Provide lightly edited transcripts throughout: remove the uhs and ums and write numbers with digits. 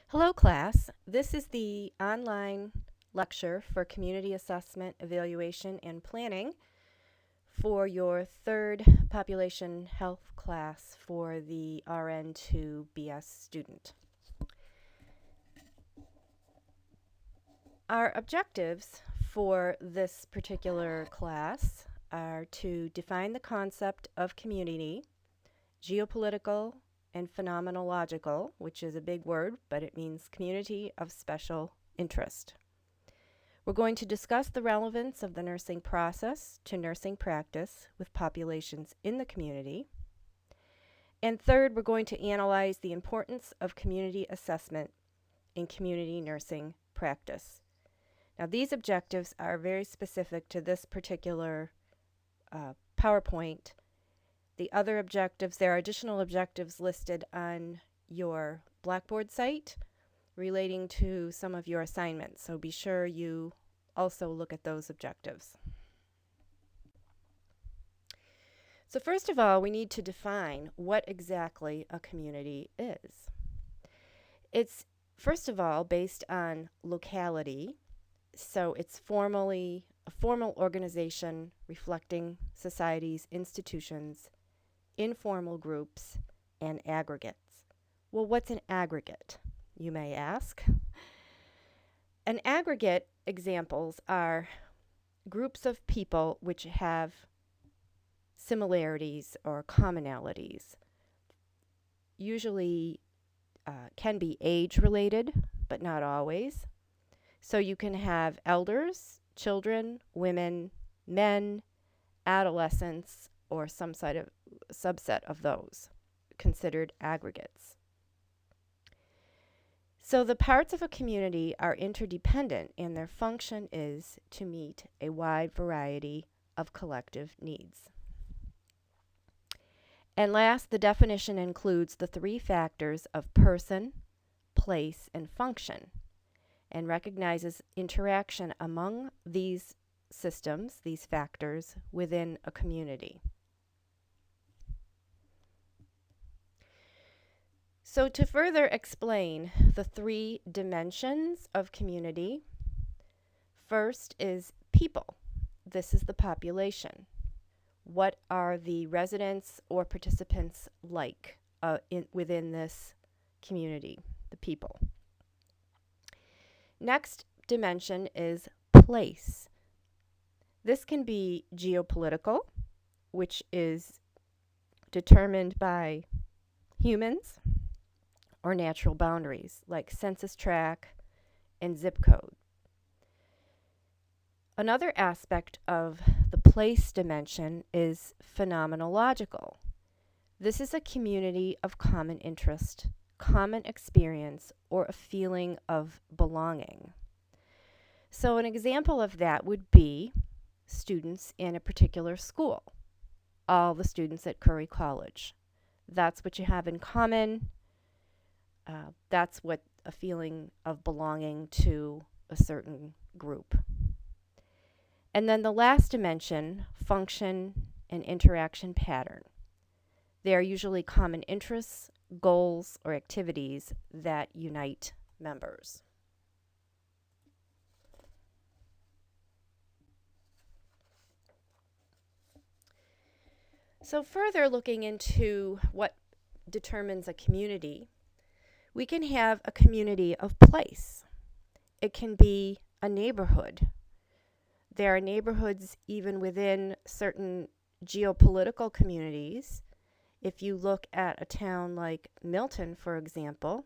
Hello, class. This is the online lecture for Community Assessment, Evaluation, and Planning for your third Population Health class for the RN to BS student. Our objectives for this particular class are to define the concept of community, geopolitical, and phenomenological, which is a big word, but it means community of special interest. We're going to discuss the relevance of the nursing process to nursing practice with populations in the community. And third, we're going to analyze the importance of community assessment in community nursing practice. Now, these objectives are very specific to this particular PowerPoint. The other objectives, there are additional objectives listed on your Blackboard site relating to some of your assignments, so be sure you also look at those objectives. So first of all, we need to define what exactly a community is. It's first of all based on locality, so it's formally a formal organization reflecting societies, institutions, informal groups, and aggregates. Well, what's an aggregate, you may ask? An aggregate examples are groups of people which have similarities or commonalities. Usually can be age related, but not always. So you can have elders, children, women, men, adolescents, or some sort of subset of those considered aggregates. So the parts of a community are interdependent, and their function is to meet a wide variety of collective needs. And last, the definition includes the three factors of person, place, and function, and recognizes interaction among these systems, these factors, within a community. So to further explain the three dimensions of community, first is people. This is the population. What are the residents or participants like within this community, the people? Next dimension is place. This can be geopolitical, which is determined by humans, or natural boundaries like census tract and zip code. Another aspect of the place dimension is phenomenological. This is a community of common interest, common experience, or a feeling of belonging. So an example of that would be students in a particular school, all the students at Curry College. That's what you have in common. That's what a feeling of belonging to a certain group. And then the last dimension, function and interaction pattern. They are usually common interests, goals, or activities that unite members. So further looking into what determines a community, we can have a community of place. It can be a neighborhood. There are neighborhoods even within certain geopolitical communities. If you look at a town like Milton, for example,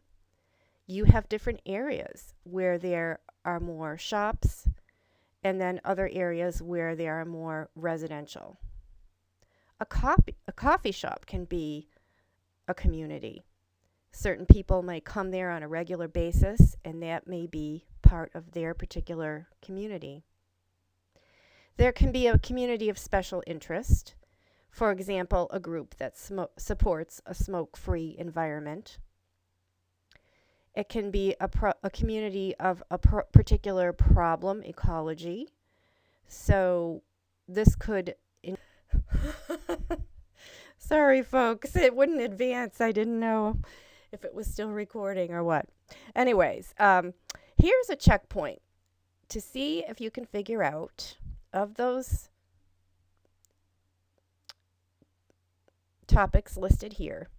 you have different areas where there are more shops and then other areas where there are more residential. A coffee shop can be a community. Certain people might come there on a regular basis, and that may be part of their particular community. There can be a community of special interest. For example, a group that supports a smoke-free environment. It can be a community of a particular problem ecology. So this could... Sorry, folks, it wouldn't advance. I didn't know if it was still recording or what. Anyways, here's a checkpoint to see if you can figure out of those topics listed here,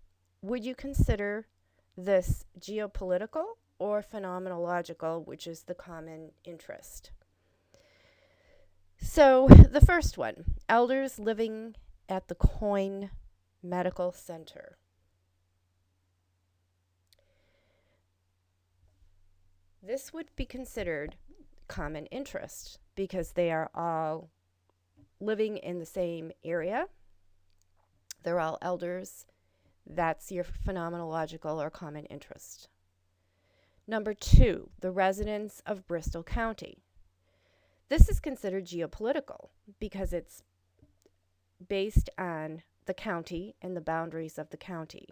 would you consider this geopolitical or phenomenological, which is the common interest? So the first one, elders living at the Coyne Medical Center. This would be considered common interest because they are all living in the same area. They're all elders. That's your phenomenological or common interest. Number 2, the residents of Bristol County. This is considered geopolitical because it's based on the county and the boundaries of the county.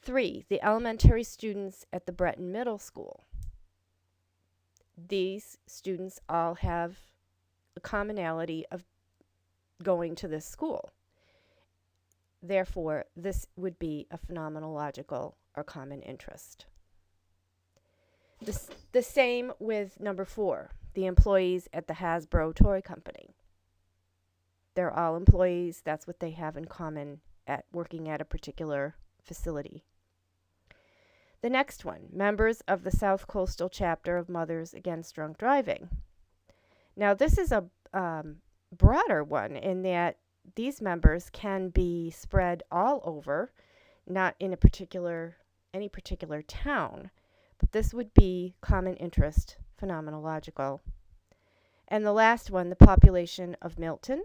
3, the elementary students at the Breton Middle School. These students all have a commonality of going to this school. Therefore, this would be a phenomenological or common interest. The same with number 4, the employees at the Hasbro Toy Company. They're all employees. That's what they have in common at working at a particular facility. The next one, members of the South Coastal Chapter of Mothers Against Drunk Driving. Now, this is a broader one in that these members can be spread all over, not in any particular town, but this would be common interest, phenomenological. And the last one, the population of Milton,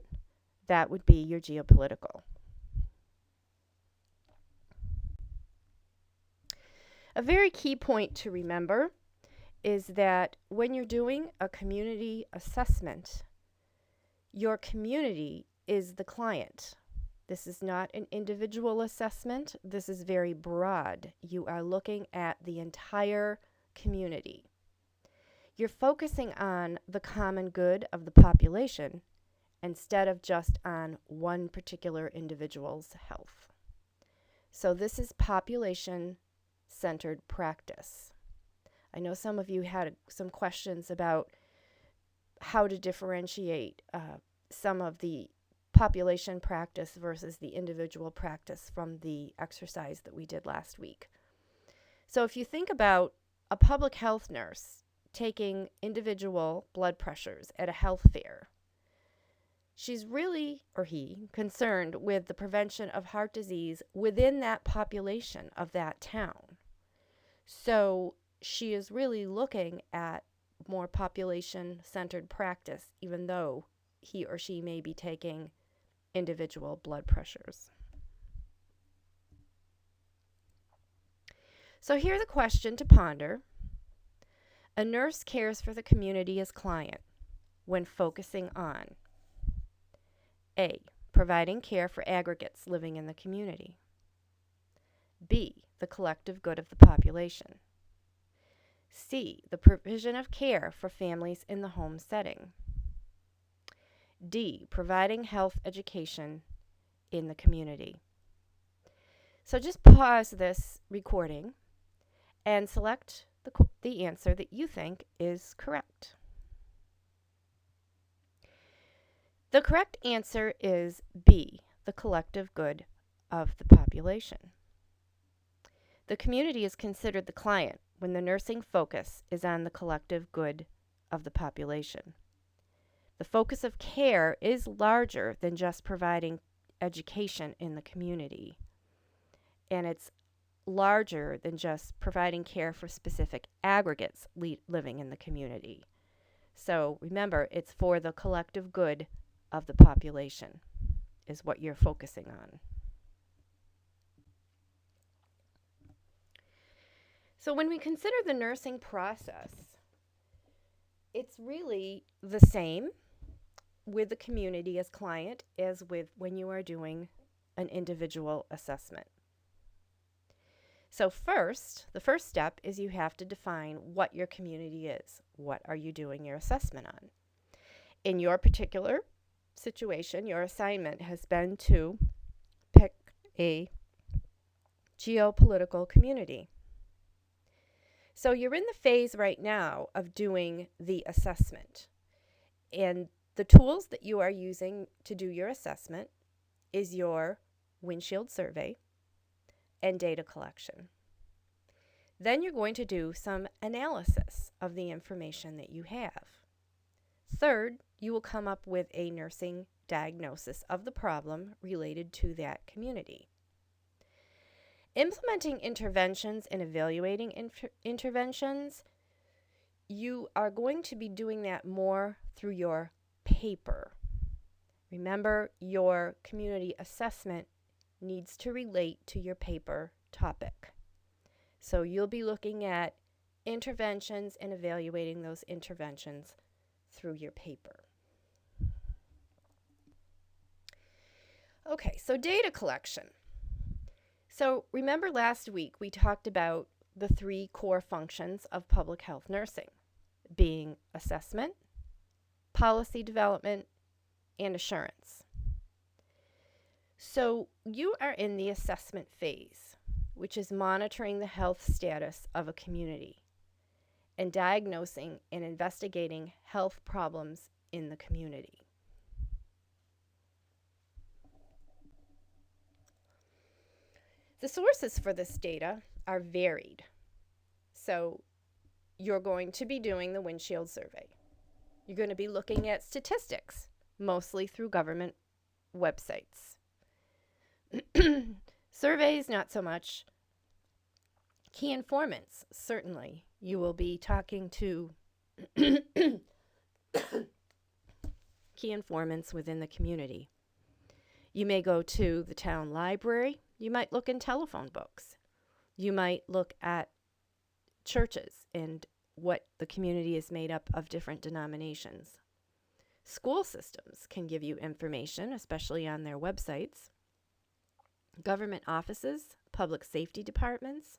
that would be your geopolitical. A very key point to remember is that when you're doing a community assessment, your community is the client. This is not an individual assessment. This is very broad. You are looking at the entire community. You're focusing on the common good of the population instead of just on one particular individual's health. So this is population-centered practice. I know some of you had some questions about how to differentiate some of the population practice versus the individual practice from the exercise that we did last week. So if you think about a public health nurse taking individual blood pressures at a health fair, she's really, or he, concerned with the prevention of heart disease within that population of that town. So she is really looking at more population-centered practice, even though he or she may be taking individual blood pressures. So here's a question to ponder. A nurse cares for the community as client when focusing on A, providing care for aggregates living in the community. B, the collective good of the population. C, the provision of care for families in the home setting. D, providing health education in the community. So just pause this recording and select the answer that you think is correct. The correct answer is B, the collective good of the population. The community is considered the client when the nursing focus is on the collective good of the population. The focus of care is larger than just providing education in the community, and it's larger than just providing care for specific aggregates living in the community. So remember, it's for the collective good of the population is what you're focusing on. So when we consider the nursing process, it's really the same with the community as client as with when you are doing an individual assessment. So the first step is you have to define what your community is. What are you doing your assessment on? In your particular situation, your assignment has been to pick a geopolitical community. So you're in the phase right now of doing the assessment. And the tools that you are using to do your assessment is your windshield survey and data collection. Then you're going to do some analysis of the information that you have. Third, you will come up with a nursing diagnosis of the problem related to that community. Implementing interventions and evaluating interventions, you are going to be doing that more through your paper. Remember, your community assessment needs to relate to your paper topic. So you'll be looking at interventions and evaluating those interventions through your paper. Okay, so data collection. So remember last week we talked about the 3 core functions of public health nursing, being assessment, policy development, and assurance. So you are in the assessment phase, which is monitoring the health status of a community and diagnosing and investigating health problems in the community. The sources for this data are varied. So you're going to be doing the windshield survey. You're going to be looking at statistics, mostly through government websites. Surveys, not so much. Key informants, certainly. You will be talking to key informants within the community. You may go to the town library. You might look in telephone books. You might look at churches and what the community is made up of different denominations. School systems can give you information, especially on their websites. Government offices, public safety departments,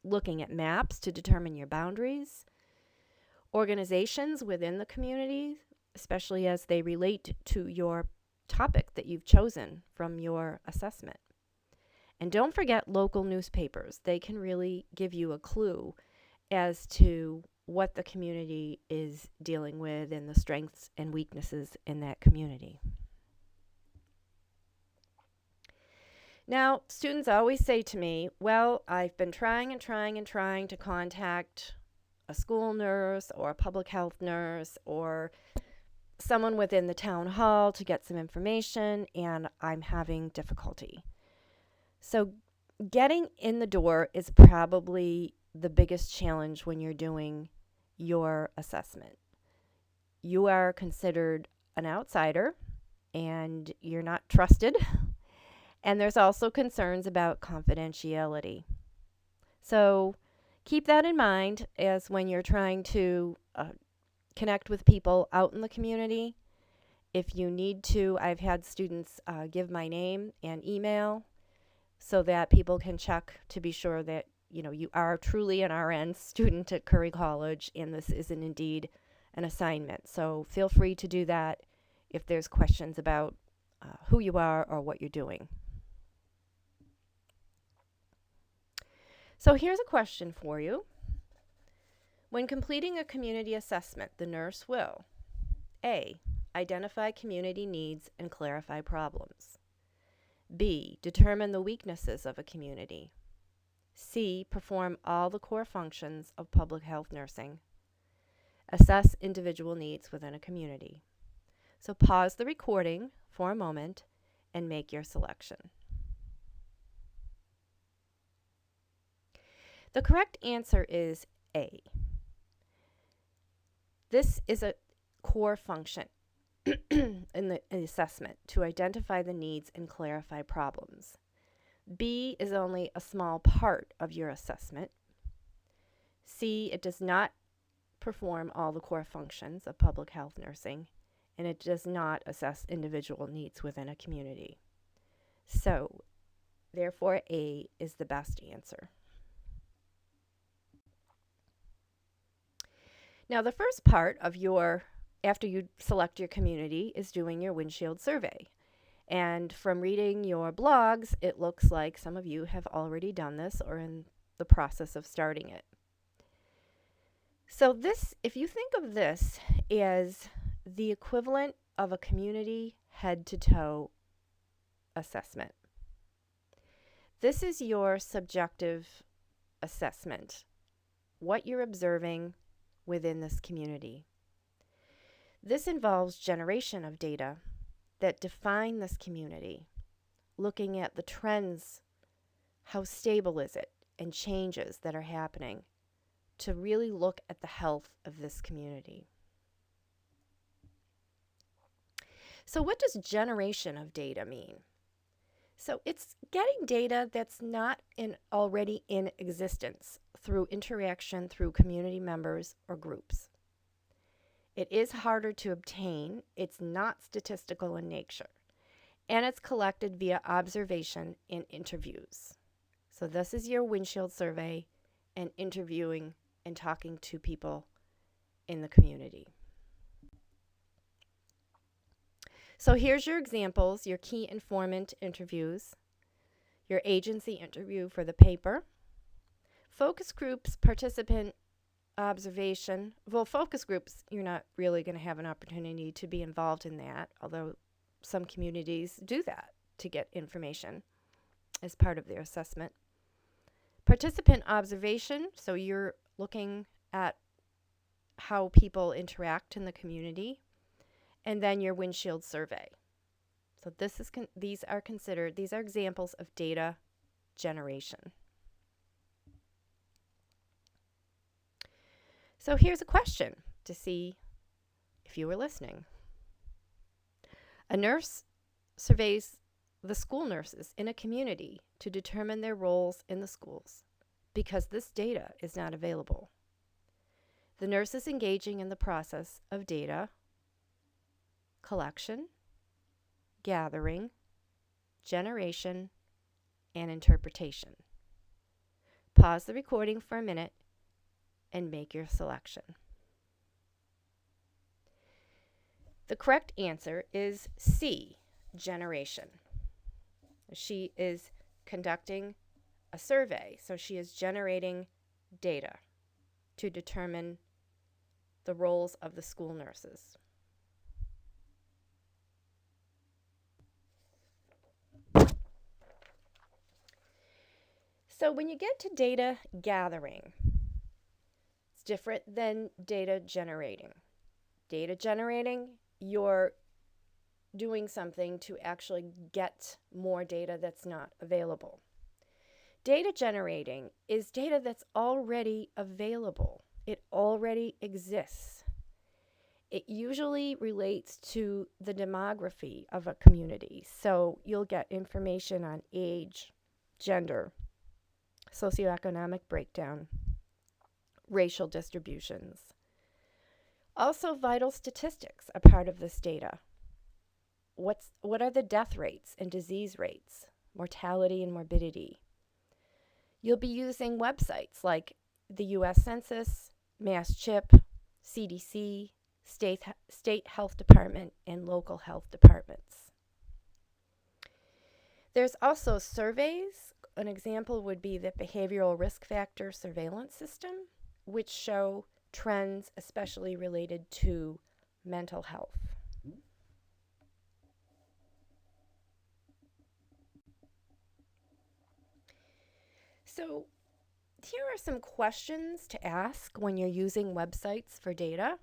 looking at maps to determine your boundaries. Organizations within the community, especially as they relate to your topic that you've chosen from your assessment. And don't forget local newspapers. They can really give you a clue as to what the community is dealing with and the strengths and weaknesses in that community. Now, students always say to me, well, I've been trying to contact a school nurse or a public health nurse or someone within the town hall to get some information, and I'm having difficulty. So getting in the door is probably the biggest challenge when you're doing your assessment. You are considered an outsider and you're not trusted. And there's also concerns about confidentiality. So keep that in mind as when you're trying to connect with people out in the community. If you need to, I've had students give my name and email so that people can check to be sure that you are truly an RN student at Curry College and this isn't indeed an assignment. So feel free to do that if there's questions about who you are or what you're doing. So here's a question for you. When completing a community assessment, the nurse will A. Identify community needs and clarify problems. B. Determine the weaknesses of a community. C. Perform all the core functions of public health nursing. Assess individual needs within a community. So pause the recording for a moment and make your selection. The correct answer is A. This is a core function in the assessment to identify the needs and clarify problems. B is only a small part of your assessment. C, it does not perform all the core functions of public health nursing, and it does not assess individual needs within a community. So, therefore, A is the best answer. Now, the first part of after you select your community, is doing your windshield survey. And from reading your blogs, it looks like some of you have already done this or in the process of starting it. So this, if you think of this as the equivalent of a community head-to-toe assessment, this is your subjective assessment, what you're observing within this community. This involves generation of data that define this community, looking at the trends, how stable is it, and changes that are happening to really look at the health of this community. So what does generation of data mean? So it's getting data that's not already in existence through interaction through community members or groups. It is harder to obtain, it's not statistical in nature, and it's collected via observation and interviews. So this is your windshield survey and interviewing and talking to people in the community. So here's your examples, your key informant interviews, your agency interview for the paper, focus groups, participant observation. Well, focus groups, you're not really going to have an opportunity to be involved in that, although some communities do that to get information as part of their assessment. Participant observation, so you're looking at how people interact in the community, and then your windshield survey. So these are examples of data generation. So here's a question to see if you were listening. A nurse surveys the school nurses in a community to determine their roles in the schools because this data is not available. The nurse is engaging in the process of data collection, gathering, generation, and interpretation. Pause the recording for a minute and make your selection. The correct answer is C, generation. She is conducting a survey, so she is generating data to determine the roles of the school nurses. So when you get to data gathering, it's different than data generating. Data generating, you're doing something to actually get more data that's not available. Data generating is data that's already available. It already exists. It usually relates to the demography of a community. So you'll get information on age, gender, socioeconomic breakdown, racial distributions. Also, vital statistics are part of this data. What are the death rates and disease rates, mortality and morbidity? You'll be using websites like the U.S. Census, MassChip, CDC, state health department, and local health departments. There's also surveys. An example would be the Behavioral Risk Factor Surveillance System, which show trends especially related to mental health. So here are some questions to ask when you're using websites for data.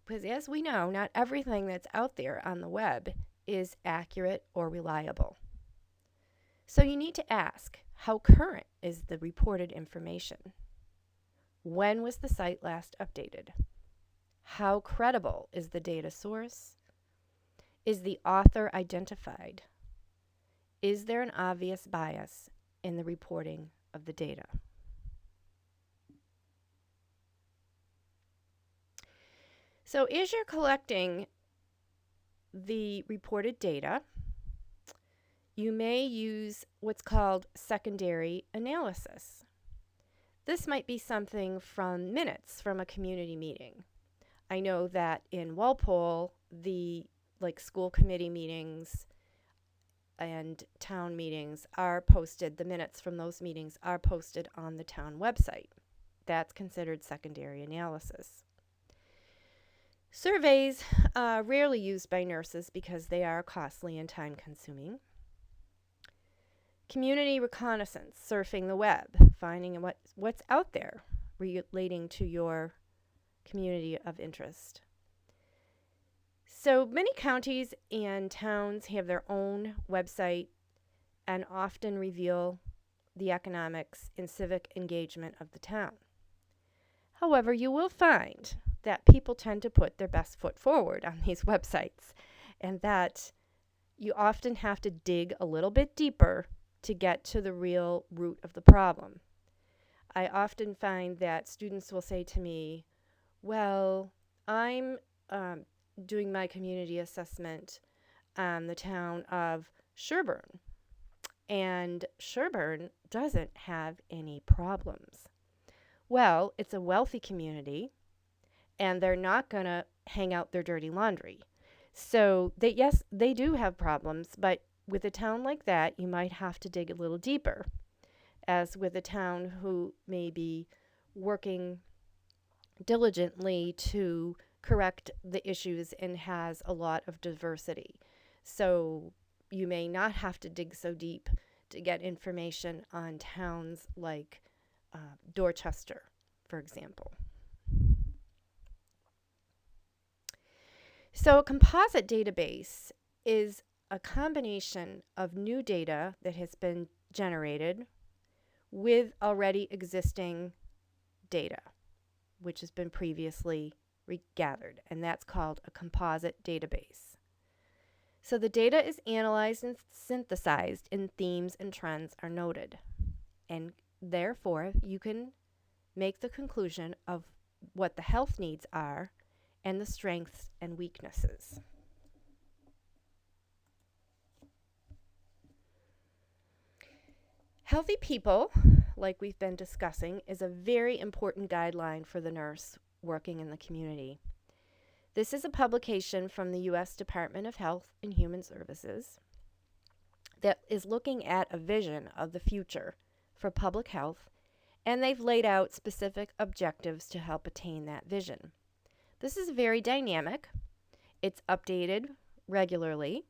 Because as we know, not everything that's out there on the web is accurate or reliable. So you need to ask, how current is the reported information? When was the site last updated? How credible is the data source? Is the author identified? Is there an obvious bias in the reporting of the data? So as you're collecting the reported data, you may use what's called secondary analysis. This might be something from minutes from a community meeting. I know that in Walpole, the school committee meetings and town meetings are posted, the minutes from those meetings are posted on the town website. That's considered secondary analysis. Surveys are rarely used by nurses because they are costly and time-consuming. Community reconnaissance, surfing the web, finding what's out there relating to your community of interest. So many counties and towns have their own website and often reveal the economics and civic engagement of the town. However, you will find that people tend to put their best foot forward on these websites, and that you often have to dig a little bit deeper to get to the real root of the problem. I often find that students will say to me, well, I'm doing my community assessment on the town of Sherburne, and Sherburne doesn't have any problems. Well, it's a wealthy community, and they're not going to hang out their dirty laundry. So, yes, they do have problems, but with a town like that, you might have to dig a little deeper, as with a town who may be working diligently to correct the issues and has a lot of diversity. So you may not have to dig so deep to get information on towns like Dorchester, for example. So a composite database is a combination of new data that has been generated with already existing data, which has been previously gathered, and that's called a composite database. So the data is analyzed and synthesized, and themes and trends are noted. And therefore, you can make the conclusion of what the health needs are and the strengths and weaknesses. Healthy people, like we've been discussing, is a very important guideline for the nurse working in the community. This is a publication from the U.S. Department of Health and Human Services that is looking at a vision of the future for public health, and they've laid out specific objectives to help attain that vision. This is very dynamic. It's updated regularly,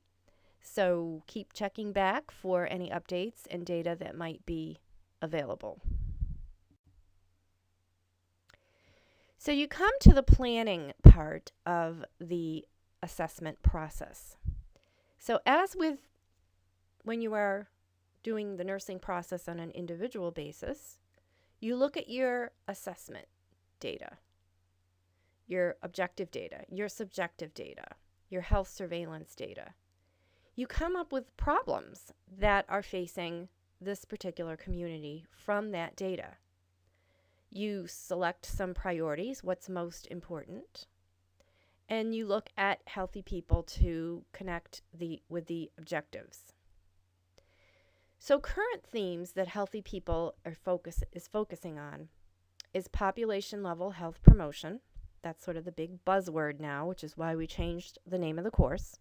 so keep checking back for any updates and data that might be available. So you come to the planning part of the assessment process. So as with when you are doing the nursing process on an individual basis, you look at your assessment data, your objective data, your subjective data, your health surveillance data. You come up with problems that are facing this particular community from that data. You select some priorities, what's most important, and you look at healthy people to connect with the objectives. So current themes that healthy people is focusing on is population level health promotion. That's sort of the big buzzword now, which is why we changed the name of the course.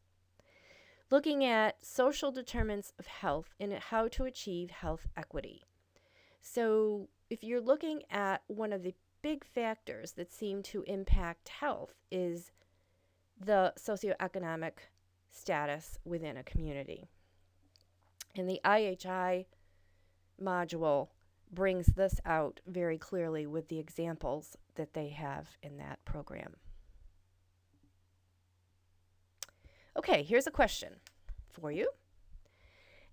Looking at social determinants of health and how to achieve health equity. So if you're looking at one of the big factors that seem to impact health is the socioeconomic status within a community. And the IHI module brings this out very clearly with the examples that they have in that program. Okay, here's a question for you.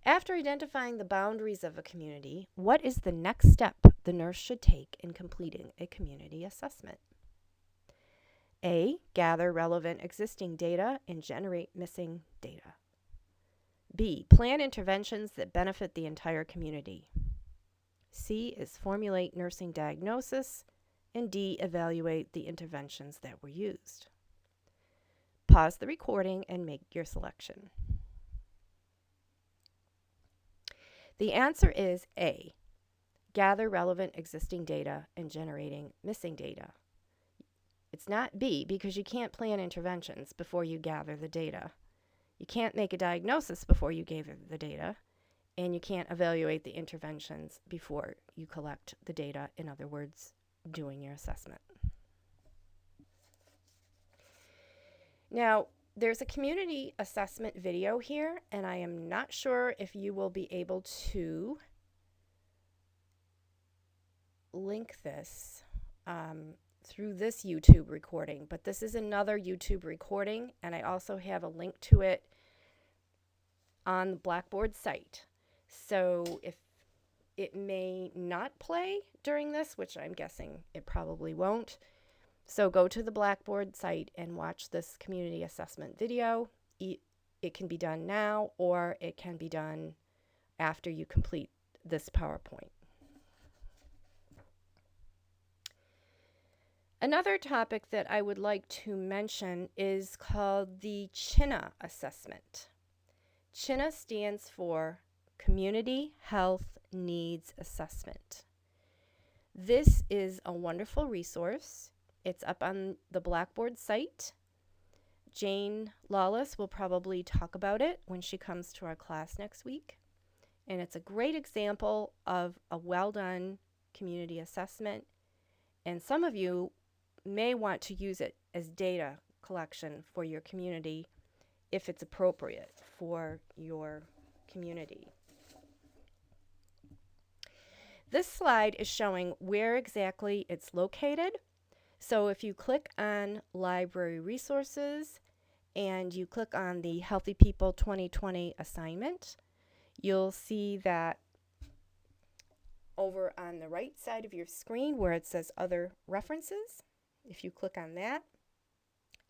After identifying the boundaries of a community, what is the next step the nurse should take in completing a community assessment? A, gather relevant existing data and generate missing data. B, plan interventions that benefit the entire community. C is formulate nursing diagnosis. And D, evaluate the interventions that were used. Pause the recording and make your selection. The answer is A, gather relevant existing data and generating missing data. It's not B, because you can't plan interventions before you gather the data. You can't make a diagnosis before you gave the data, and you can't evaluate the interventions before you collect the data, in other words, doing your assessment. Now, there's a community assessment video here, and I am not sure if you will be able to link this through this YouTube recording, but this is another YouTube recording, and I also have a link to it on the Blackboard site. So if it may not play during this, which I'm guessing it probably won't, so go to the Blackboard site and watch this community assessment video. It can be done now, or it can be done after you complete this PowerPoint. Another topic that I would like to mention is called the CHINA assessment. CHINA stands for Community Health Needs Assessment. This is a wonderful resource. It's up on the Blackboard site. Jane Lawless will probably talk about it when she comes to our class next week. And it's a great example of a well-done community assessment. And some of you may want to use it as data collection for your community if it's appropriate for your community. This slide is showing where exactly it's located. So if you click on Library Resources and you click on the Healthy People 2020 assignment, you'll see that over on the right side of your screen where it says Other References, if you click on that,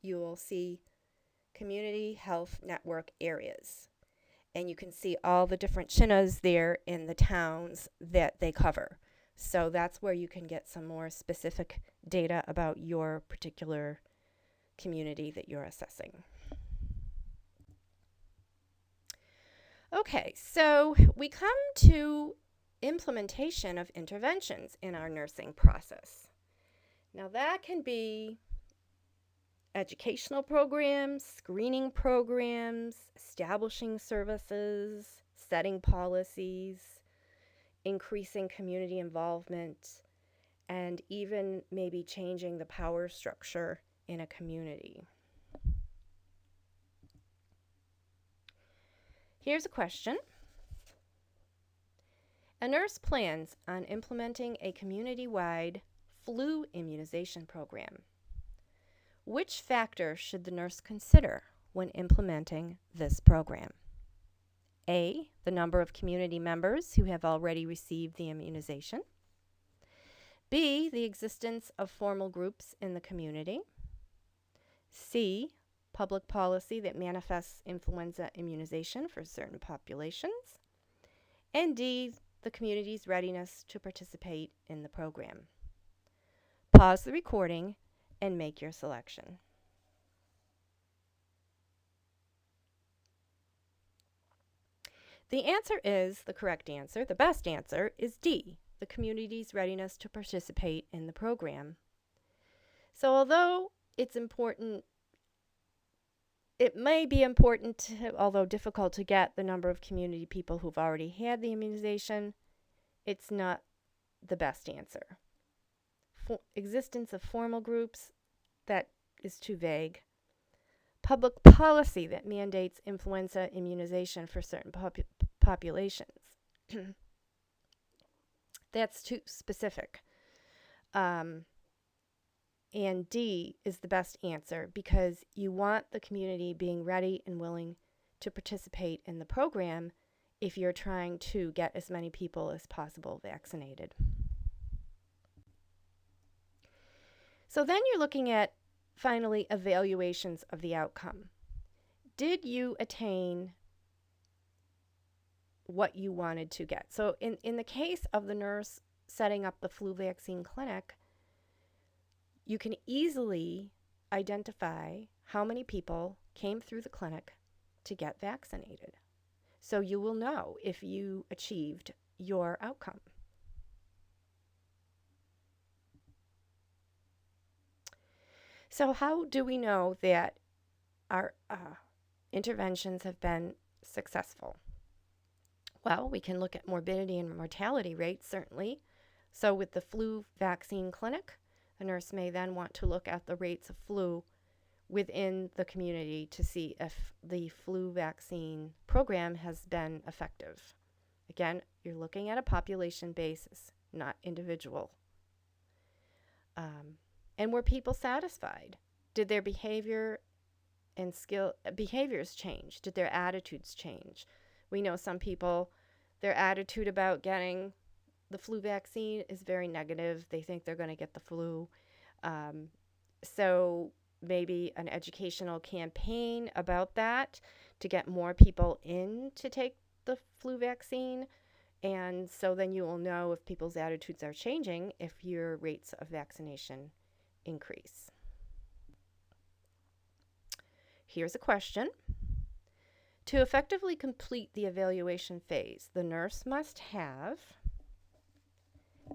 you will see Community Health Network Areas. And you can see all the different CHINAs there in the towns that they cover. So that's where you can get some more specific data about your particular community that you're assessing. Okay, so we come to implementation of interventions in our nursing process. Now that can be educational programs, screening programs, establishing services, setting policies, increasing community involvement, and even maybe changing the power structure in a community. Here's a question. A nurse plans on implementing a community-wide flu immunization program. Which factor should the nurse consider when implementing this program? A, the number of community members who have already received the immunization. B, the existence of formal groups in the community. C, public policy that manifests influenza immunization for certain populations. And D, the community's readiness to participate in the program. Pause the recording and make your selection. The answer is, the correct answer, the best answer is D, the community's readiness to participate in the program. So although it's important, it may be important, although difficult to get the number of community people who've already had the immunization, it's not the best answer. Existence of formal groups, that is too vague. Public policy that mandates influenza immunization for certain populations. That's too specific. And D is the best answer because you want the community being ready and willing to participate in the program if you're trying to get as many people as possible vaccinated. So then you're looking at, finally, evaluations of the outcome. Did you attain what you wanted to get? So in the case of the nurse setting up the flu vaccine clinic, you can easily identify how many people came through the clinic to get vaccinated. So you will know if you achieved your outcome. So how do we know that our interventions have been successful? Well, we can look at morbidity and mortality rates, certainly. So with the flu vaccine clinic, a nurse may then want to look at the rates of flu within the community to see if the flu vaccine program has been effective. Again, you're looking at a population basis, not individual. And were people satisfied? Did their behaviors change? Did their attitudes change? We know some people, their attitude about getting the flu vaccine is very negative. They think they're going to get the flu. So maybe an educational campaign about that to get more people in to take the flu vaccine. And so then you will know if people's attitudes are changing if your rates of vaccination increase. Here's a question. To effectively complete the evaluation phase, the nurse must have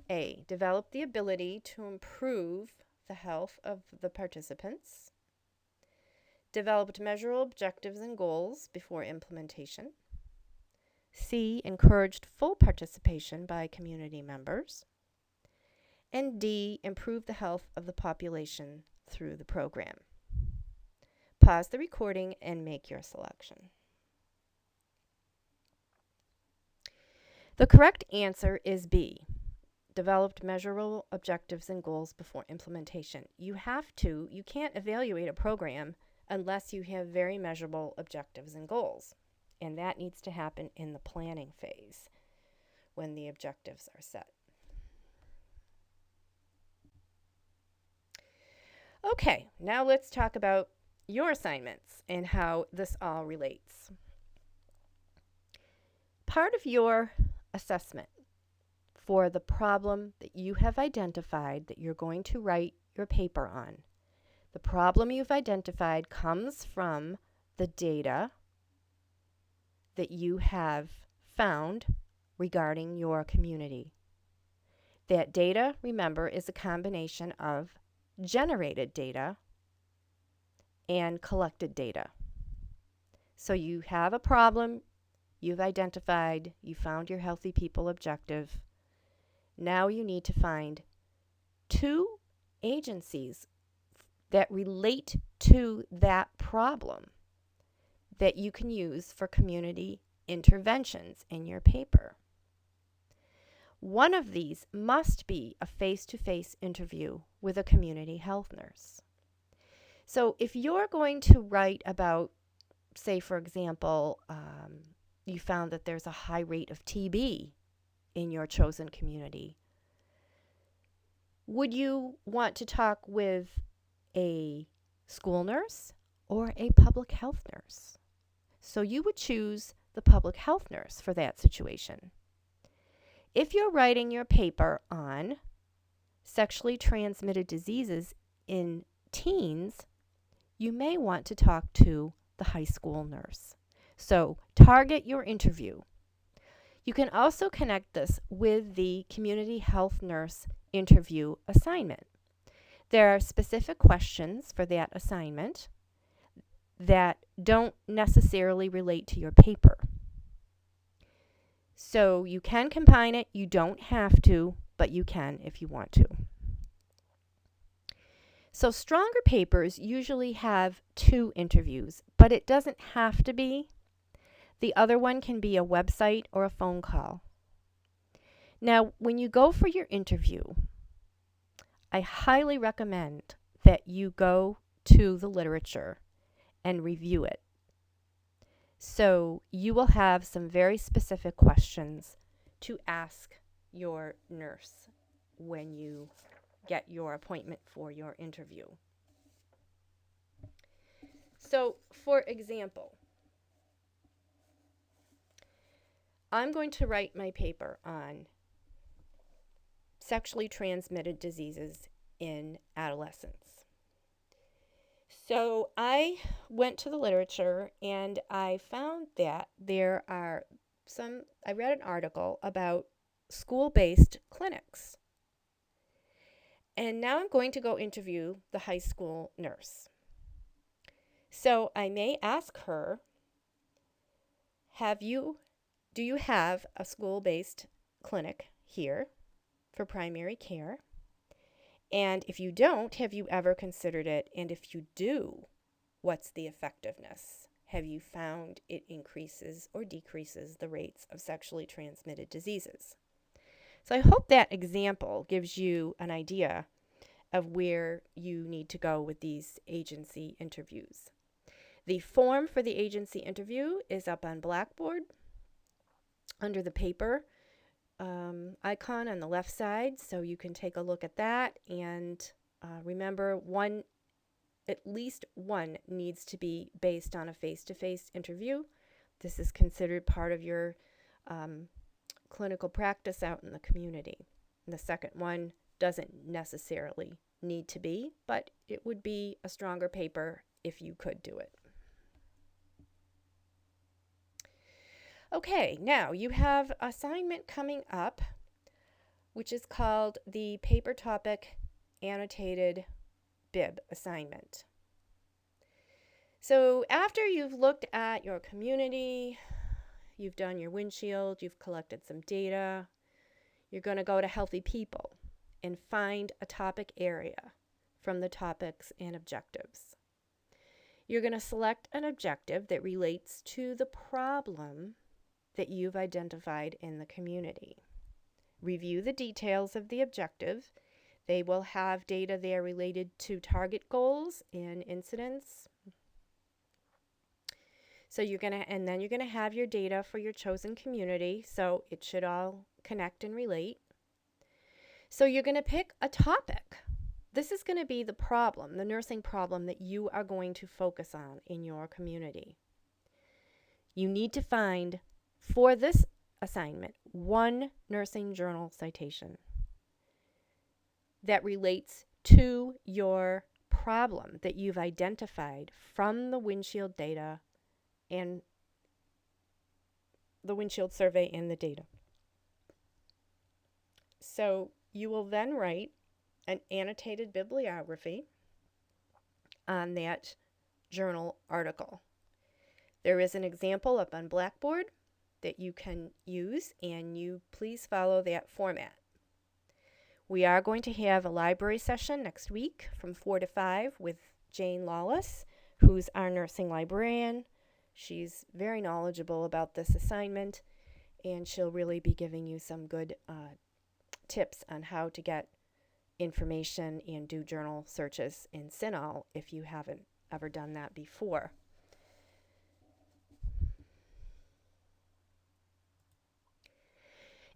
A. Develop the ability to improve the health of the participants. Developed measurable objectives and goals before implementation. C. Encouraged full participation by community members. And D. Improve the health of the population through the program. Pause the recording and make your selection. The correct answer is B. Developed measurable objectives and goals before implementation. You can't evaluate a program unless you have very measurable objectives and goals. And that needs to happen in the planning phase when the objectives are set. Okay, now let's talk about your assignments and how this all relates. Part of your assessment for the problem that you have identified that you're going to write your paper on. The problem you've identified comes from the data that you have found regarding your community. That data, remember, is a combination of generated data and collected data. So you have a problem, you've identified, you found your healthy people objective. Now you need to find 2 agencies that relate to that problem that you can use for community interventions in your paper. One of these must be a face-to-face interview with a community health nurse. So if you're going to write about, say for example, you found that there's a high rate of TB in your chosen community, would you want to talk with a school nurse or a public health nurse? So you would choose the public health nurse for that situation. If you're writing your paper on sexually transmitted diseases in teens, you may want to talk to the high school nurse. So target your interview. You can also connect this with the community health nurse interview assignment. There are specific questions for that assignment that don't necessarily relate to your paper. So you can combine it. You don't have to, but you can if you want to. So stronger papers usually have 2 interviews, but it doesn't have to be. The other one can be a website or a phone call. Now, when you go for your interview, I highly recommend that you go to the literature and review it. So you will have some very specific questions to ask your nurse when you get your appointment for your interview. So, for example, I'm going to write my paper on sexually transmitted diseases in adolescents. So I went to the literature and I found that I read an article about school-based clinics. And now I'm going to go interview the high school nurse. So I may ask her Do you have a school-based clinic here for primary care? And if you don't, have you ever considered it? And if you do, what's the effectiveness? Have you found it increases or decreases the rates of sexually transmitted diseases? So I hope that example gives you an idea of where you need to go with these agency interviews. The form for the agency interview is up on Blackboard under the paper icon on the left side, so you can take a look at that. And remember, at least one needs to be based on a face-to-face interview. This is considered part of your clinical practice out in the community. And the second one doesn't necessarily need to be, but it would be a stronger paper if you could do it. Okay, now you have assignment coming up, which is called the paper topic annotated bib assignment. So after you've looked at your community, you've done your windshield, you've collected some data, you're going to go to Healthy People and find a topic area from the topics and objectives. You're going to select an objective that relates to the problem that you've identified in the community. Review the details of the objective. They will have data there related to target goals and incidents. So then you're going to have your data for your chosen community, so it should all connect and relate. So you're going to pick a topic. This is going to be the problem, the nursing problem that you are going to focus on in your community. You need to find, for this assignment, one nursing journal citation that relates to your problem that you've identified from the windshield data and the windshield survey and the data. So you will then write an annotated bibliography on that journal article. There is an example up on Blackboard that you can use, and you please follow that format. We are going to have a library session next week from 4 to 5 with Jane Lawless, who's our nursing librarian. She's very knowledgeable about this assignment, and she'll really be giving you some good tips on how to get information and do journal searches in CINAHL if you haven't ever done that before.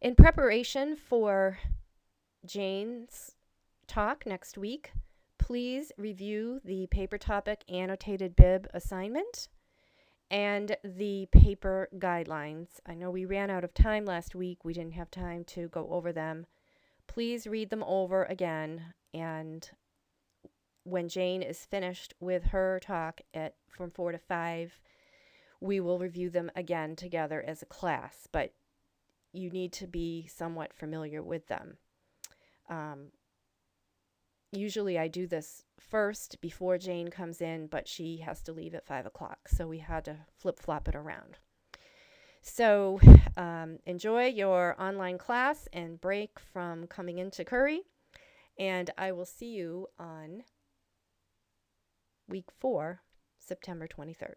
In preparation for Jane's talk next week, please review the paper topic annotated bib assignment and the paper guidelines. I know we ran out of time last week. We didn't have time to go over them. Please read them over again, and when Jane is finished with her talk from 4 to 5, we will review them again together as a class, but you need to be somewhat familiar with them. Usually I do this first before Jane comes in, but she has to leave at 5 o'clock, so we had to flip-flop it around. So enjoy your online class and break from coming into Curry, and I will see you on week 4, September 23rd.